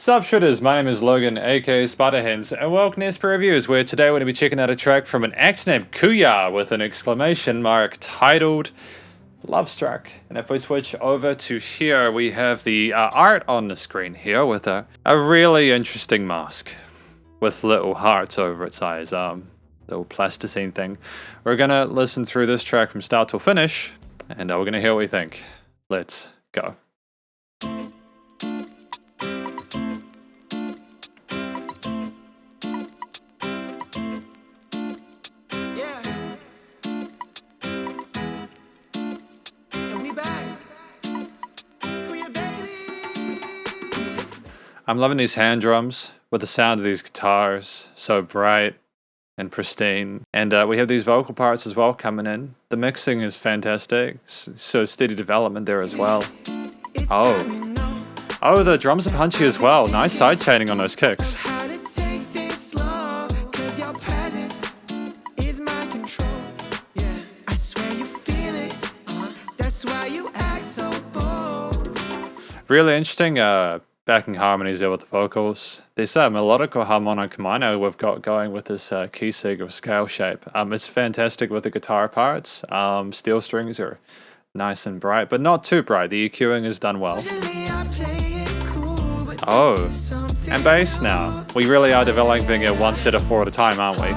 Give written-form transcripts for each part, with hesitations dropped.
Sup Shredders, my name is Logan, aka Spiderhands, and welcome to SP Reviews, where today we're going to be checking out a track from an act named Kuya with an exclamation mark titled Lovestruck. And if we switch over to here, we have the art on the screen here with a really interesting mask with little hearts over its eyes, little plasticine thing. We're going to listen through this track from start to finish, and we're going to hear what we think. Let's go. I'm loving these hand drums with the sound of these guitars, so bright and pristine. And we have these vocal parts as well coming in. The mixing is fantastic, so steady development there as well. Oh, the drums are punchy as well. Nice side chaining on those kicks. Really interesting backing harmonies there with the vocals. This melodic or harmonic minor we've got going with this key sig or scale shape. It's fantastic with the guitar parts. Steel strings are nice and bright, but not too bright. The EQing is done well. Oh, and bass now. We really are developing it one set of four at a time, aren't we?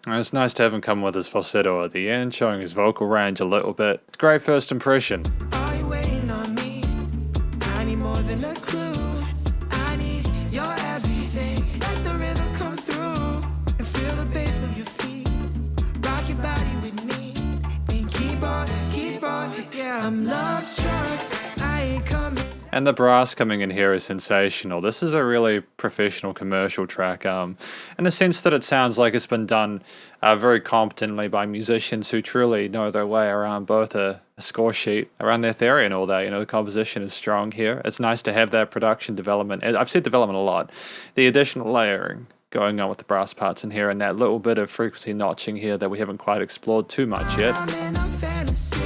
And it's nice to have him come with his falsetto at the end, showing his vocal range a little bit. It's a great first impression. Are you waiting on me? I need more than a clue. I need your everything. Let the rhythm come through and feel the bass move your feet. Rock your body with me and keep on. Yeah, I'm love struck. I ain't coming. And the brass coming in here is sensational. This is a really professional commercial track, in the sense that it sounds like it's been done very competently by musicians who truly know their way around both a score sheet, around their theory and all that. You know, the composition is strong here. It's nice to have that production development. And I've said development a lot. The additional layering going on with the brass parts in here and that little bit of frequency notching here that we haven't quite explored too much yet. I'm in a fantasy.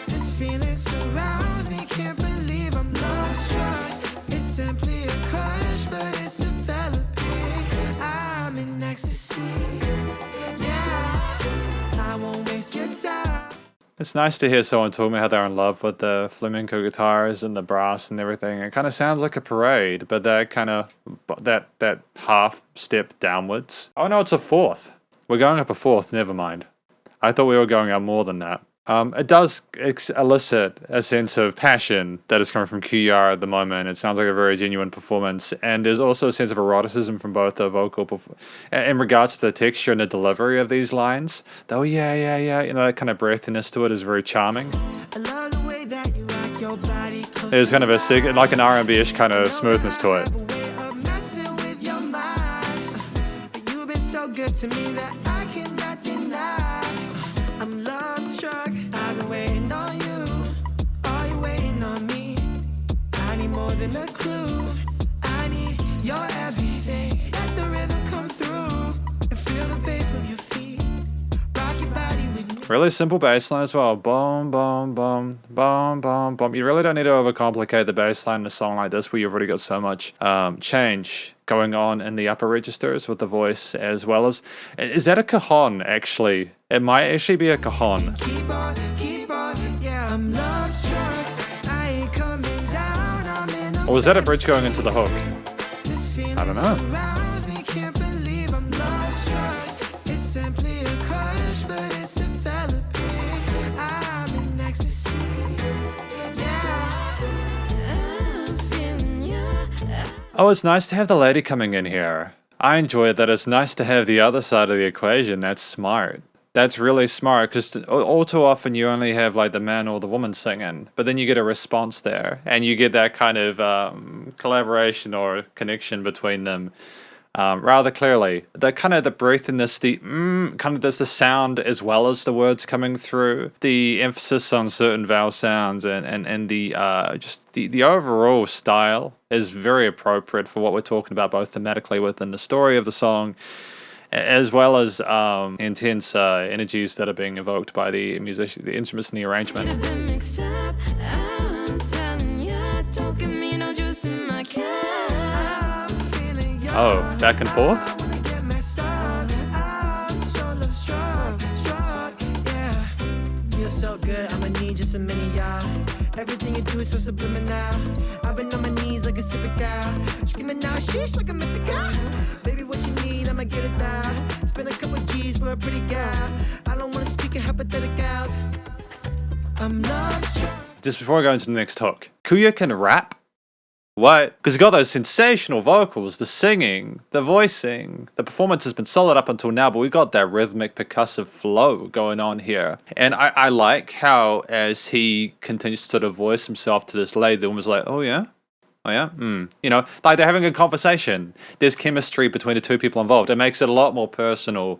This feeling surrounds me. Can't believe I'm love struck. It's simply a crush, but it's developing. I'm in ecstasy. Yeah, I won't waste your time. It's nice to hear someone tell me how they're in love with the flamenco guitars and the brass and everything. It kind of sounds like a parade, but that kind of that half step downwards. Oh no, it's a fourth. We're going up a fourth. Never mind. I thought we were going up more than that. It does elicit a sense of passion that is coming from Kuya at the moment. It sounds like a very genuine performance, and there's also a sense of eroticism from both the vocal in regards to the texture and the delivery of these lines. Oh yeah, you know, that kind of breathiness to it is very charming. I love the way that you rock your body. There's kind of like an R&B-ish kind of smoothness to it. You've been so good to me that I cannot deny. I'm love struck. I've been waiting on you. Are you waiting on me? I need more than a clue. I need your everything. Let the rhythm come through and feel the bass move your feet. Rock your body with me. Really simple bass line as well. Boom, boom, boom, boom, boom, boom. You really don't need to overcomplicate the bass line in a song like this where you've already got so much change going on in the upper registers with the voice as well as... Is that a cajon, actually? It might actually be a cajon. Keep on, yeah, I'm love struck. I ain't coming down. I'm in a Or was that a bridge going into the hook? This feeling I don't know. surrounds me. Can't believe I'm love struck. It's simply a crush, but it's developing. I'm in ecstasy. Yeah, I'm feeling you. Oh, it's nice to have the lady coming in here. I enjoy it that it's nice to have the other side of the equation. That's smart. That's really smart, because all too often you only have like the man or the woman singing, but then you get a response there, and you get that kind of collaboration or connection between them rather clearly. The kind of the breathiness, the kind of there's the sound as well as the words coming through. The emphasis on certain vowel sounds and the just the overall style is very appropriate for what we're talking about, both thematically within the story of the song as well as intense energies that are being evoked by the musician, the instruments, and the arrangement. Oh, back and forth. So good, I'ma need just a minute, y'all. Everything you do is so subliminal. I've been on my knees like a sipping cow. Screaming out, sheesh, like a mystic guy. Baby, what you need, I'ma get it down. Spend a couple G's for a pretty gal. I don't wanna speak in hypotheticals. I'm lost. Just before I go into the next hook, Kuya can rap. What? Because he got those sensational vocals, the singing, the voicing. The performance has been solid up until now, but we got that rhythmic percussive flow going on here. And I like how as he continues to sort of voice himself to this lady, the woman's like, oh yeah? Oh yeah? You know, like they're having a conversation. There's chemistry between the two people involved. It makes it a lot more personal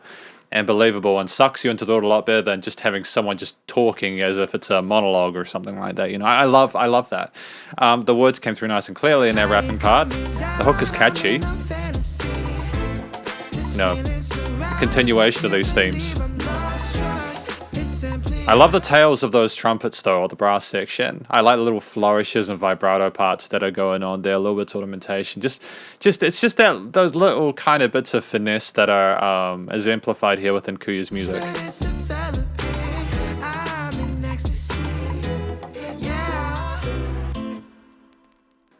and believable and sucks you into the world a lot better than just having someone just talking as if it's a monologue or something like that. You know, I love that. The words came through nice and clearly in that rapping part. The hook is catchy. You know, continuation of these themes. I love the tails of those trumpets though, or the brass section. I like the little flourishes and vibrato parts that are going on there, a little bit of ornamentation. Just it's just that those little kind of bits of finesse that are exemplified here within Kuya's music.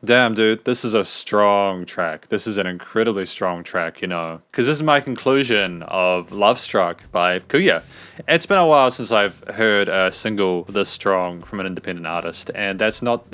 Damn, dude, this is a strong track. This is an incredibly strong track, you know, because this is my conclusion of Lovestruck by Kuya. It's been a while since I've heard a single this strong from an independent artist, and that's not,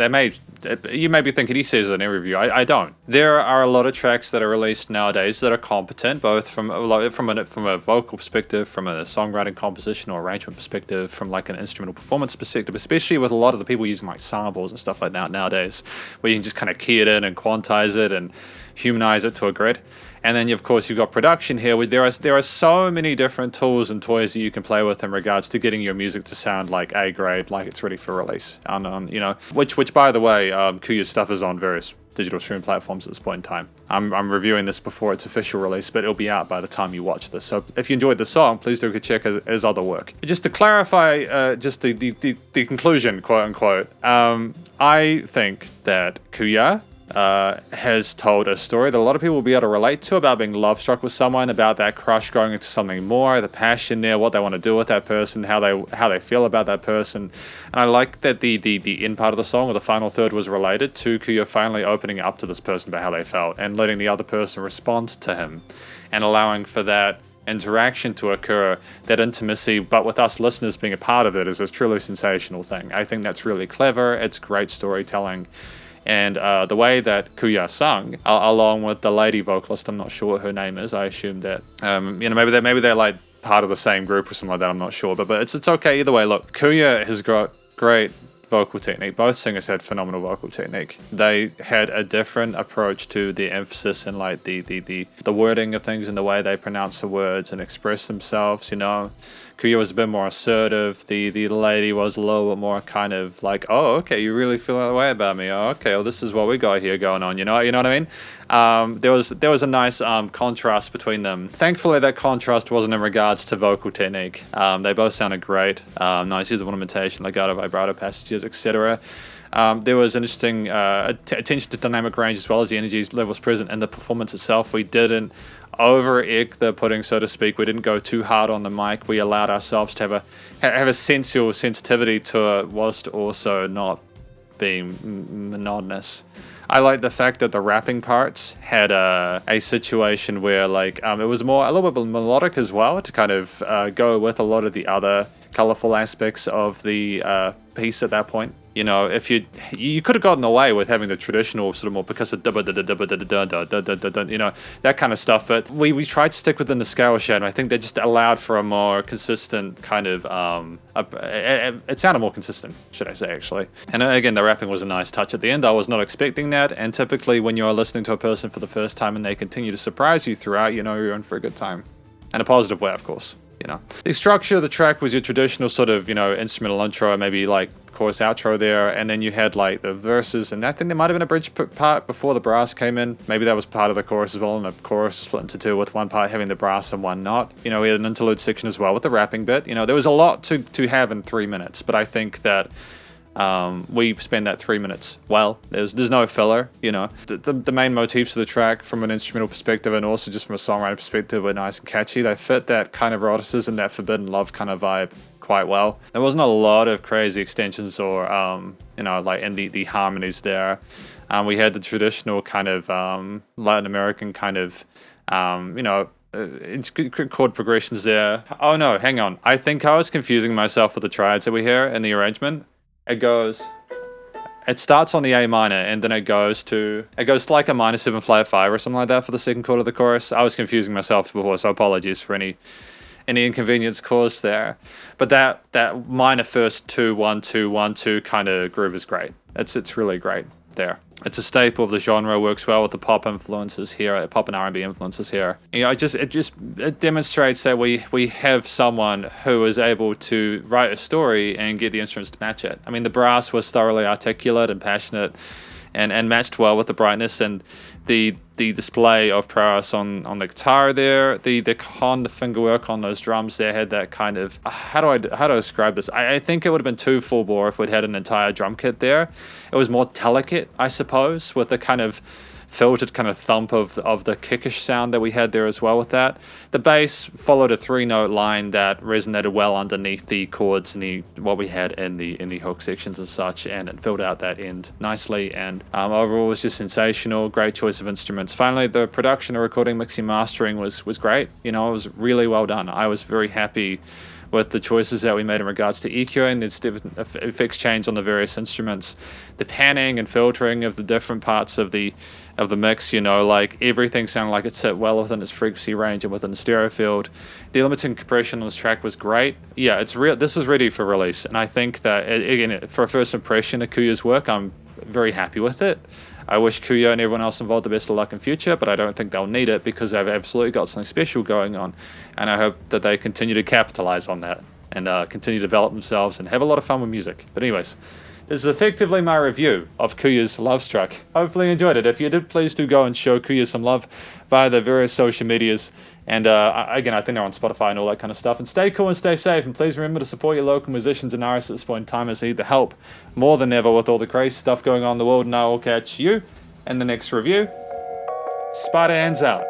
you may be thinking he says it in every review. I don't. There are a lot of tracks that are released nowadays that are competent, both from a vocal perspective, from a songwriting, composition, or arrangement perspective, from like an instrumental performance perspective, especially with a lot of the people using like samples and stuff like that nowadays, where you can just kind of key it in and quantize it and humanize it to a grid. And then, of course, you've got production here. Where there are so many different tools and toys that you can play with in regards to getting your music to sound like A grade, like it's ready for release. You know, which by the way, Kuya's stuff is on various digital streaming platforms at this point in time. I'm reviewing this before its official release, but it'll be out by the time you watch this. So if you enjoyed the song, please do check his other work. Just to clarify, just the conclusion, quote unquote. I think that Kuya has told a story that a lot of people will be able to relate to about being love struck with someone, about that crush going into something more, the passion there, what they want to do with that person, how they feel about that person. And I like that the end part of the song, or the final third, was related to Kuya finally opening up to this person about how they felt and letting the other person respond to him and allowing for that interaction to occur, that intimacy, but with us listeners being a part of it, is a truly sensational thing. I think that's really clever. It's great storytelling. And the way that Kuya sung, along with the lady vocalist, I'm not sure what her name is. I assume that maybe they're like part of the same group or something like that. I'm not sure, but it's okay either way. Look, Kuya has got great vocal technique. Both singers had phenomenal vocal technique. They had a different approach to the emphasis and like the wording of things and the way they pronounce the words and express themselves. You know, Kuya was a bit more assertive. The lady was a little bit more kind of like, oh, okay, you really feel that way about me. Oh, okay, well, this is what we got here going on. You know what I mean? There was a nice contrast between them. Thankfully, that contrast wasn't in regards to vocal technique. They both sounded great. Nice use of ornamentation, legato, vibrato passages, etc. There was interesting attention to dynamic range as well as the energy levels present in the performance itself. We didn't over-egg the pudding, so to speak. We didn't go too hard on the mic. We allowed ourselves to have a sensual sensitivity to it, whilst also not being monotonous. I like the fact that the rapping parts had a situation where like it was a little bit melodic as well, to kind of go with a lot of the other colorful aspects of the piece at that point. You know, if you could have gotten away with having the traditional sort of more percussive, you know, that kind of stuff, but we tried to stick within the scale shade, and I think that just allowed for a more consistent kind of it sounded more consistent, should I say, actually. And again, the rapping was a nice touch at the end. I was not expecting that, and typically when you're listening to a person for the first time and they continue to surprise you throughout, you know you're in for a good time, in a positive way, of course. You know, the structure of the track was your traditional sort of, you know, instrumental intro, maybe like course, outro there, and then you had like the verses, and I think there might have been a bridge part before the brass came in. Maybe that was part of the chorus as well, and the chorus split into two with one part having the brass and one not. You know, we had an interlude section as well with the rapping bit. You know, there was a lot to have in 3 minutes, but I think that we spend that 3 minutes well. There's no filler, you know. The main motifs of the track from an instrumental perspective and also just from a songwriting perspective were nice and catchy. They fit that kind of eroticism, that forbidden love kind of vibe quite well. There wasn't a lot of crazy extensions or you know, like in the harmonies there. We had the traditional kind of Latin American kind of you know, chord progressions there. Oh no, hang on. I think I was confusing myself with the triads that we hear in the arrangement. It starts on the A minor and then it goes to like a minor 7 flat 5 or something like that for the second chord of the chorus. I was confusing myself before, so apologies for any inconvenience caused there. But that minor first 2 1 2 1 2 kind of groove is great. It's really great there. It's a staple of the genre, works well with the pop influences here, pop and R&B influences here. You know, it demonstrates that we have someone who is able to write a story and get the instruments to match it. I mean, the brass was thoroughly articulate and passionate and matched well with the brightness, and the display of prowess on the guitar there, the finger work on those drums there had that kind of, how do I describe this? I think it would have been too full bore if we'd had an entire drum kit there. It was more delicate, I suppose, with the kind of filtered kind of thump of the kickish sound that we had there as well with that. The bass followed a 3-note line that resonated well underneath the chords and what we had in the hook sections and such, and it filled out that end nicely, and overall it was just sensational. Great choice of instruments. Finally, the production, the recording, mixing, mastering was great. You know, it was really well done. I was very happy with the choices that we made in regards to EQing, the effects change on the various instruments, the panning and filtering of the different parts of the mix, you know, like everything sounded like it sit well within its frequency range and within the stereo field. The limiting compression on this track was great. Yeah, it's real. This is ready for release, and I think that again, for a first impression of Kuya's work, I'm very happy with it. I wish Kuya and everyone else involved the best of luck in future, but I don't think they'll need it because they've absolutely got something special going on, and I hope that they continue to capitalize on that and continue to develop themselves and have a lot of fun with music. But anyways, this is effectively my review of Kuya's Lovestruck. Hopefully you enjoyed it. If you did, please do go and show Kuya some love via the various social medias. And again, I think they're on Spotify and all that kind of stuff. And stay cool and stay safe. And please remember to support your local musicians and artists at this point in time, as they need the help more than ever with all the crazy stuff going on in the world. And I will catch you in the next review. Spiderhands out.